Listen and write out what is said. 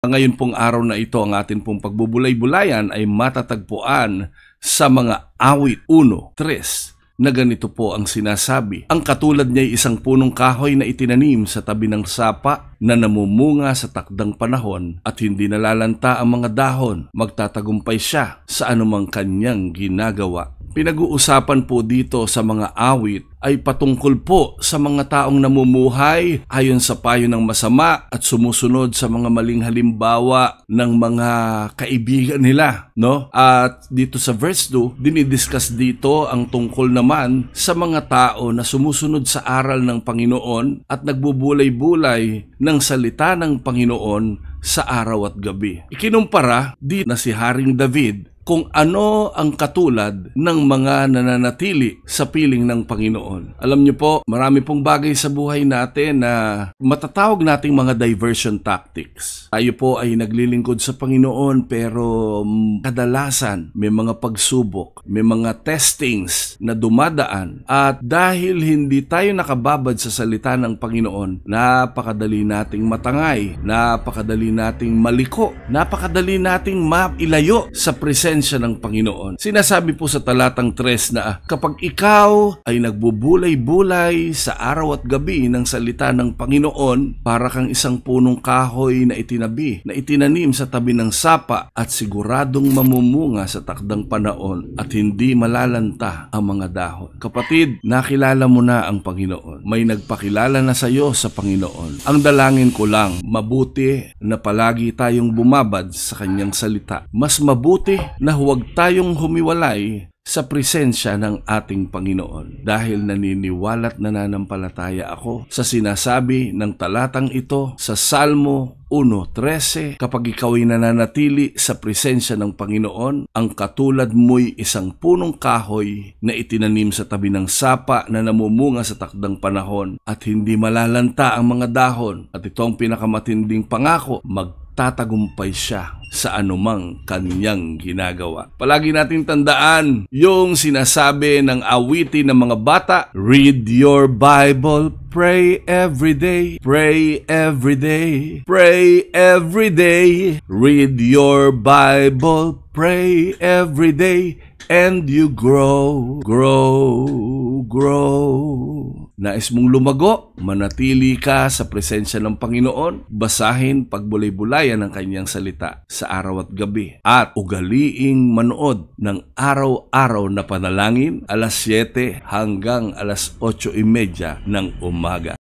Ngayon pong araw na ito, ang atin pong pagbubulay-bulayan ay matatagpuan sa mga awit 1:3 na ganito po ang sinasabi. Ang katulad niya ay isang punong kahoy na itinanim sa tabi ng sapa na namumunga sa takdang panahon at hindi nalalanta ang mga dahon. Magtatagumpay siya sa anumang kanyang ginagawa. Pinag-uusapan po dito sa mga awit ay patungkol po sa mga taong namumuhay ayon sa payo ng masama at sumusunod sa mga maling halimbawa ng mga kaibigan nila, no? At dito sa verse 2, dinidiscuss dito ang tungkol naman sa mga tao na sumusunod sa aral ng Panginoon at nagbubulay-bulay ng salita ng Panginoon sa araw at gabi. Ikinumpara di na si Haring David kung ano ang katulad ng mga nananatili sa piling ng Panginoon. Alam niyo po, marami pong bagay sa buhay natin na matatawag nating mga diversion tactics. Tayo po ay naglilingkod sa Panginoon pero kadalasan may mga pagsubok, may mga testings na dumadaan at dahil hindi tayo nakababad sa salita ng Panginoon, napakadali nating matangay, napakadali nating maliko, napakadali nating mailayo sa presensya ng Panginoon. Sinasabi po sa talatang 3 na kapag ikaw ay nagbubulay-bulay sa araw at gabi ng salita ng Panginoon, para kang isang punong kahoy na itinabi, na itinanim sa tabi ng sapa at siguradong mamumunga sa takdang panahon at hindi malalanta ang mga dahon. Kapatid, nakilala mo na ang Panginoon. May nagpakilala na sa iyo sa Panginoon. Ang dalangin ko lang, mabuti na palagi tayong bumabad sa kanyang salita. Mas mabuti na huwag tayong humiwalay sa presensya ng ating Panginoon dahil naniniwala't nananampalataya ako sa sinasabi ng talatang ito sa Salmo 1:13, kapag ikaw ay nananatili sa presensya ng Panginoon, ang katulad mo'y isang punong kahoy na itinanim sa tabi ng sapa na namumunga sa takdang panahon at hindi malalanta ang mga dahon. At ito ang pinakamatinding pangako, magtatagumpay siya sa anumang kanyang ginagawa. Palagi nating tandaan yung sinasabi ng awitin ng mga bata, read your Bible, pray every day, pray every day, pray every day, read your Bible, pray every day, and you grow, grow, grow. Nais mong lumago, manatili ka sa presensya ng Panginoon, basahin, pagbulay-bulayan ang kanyang salita sa araw at gabi, at ugaliing manood ng araw-araw na panalangin 7 hanggang 8:30 ng umaga.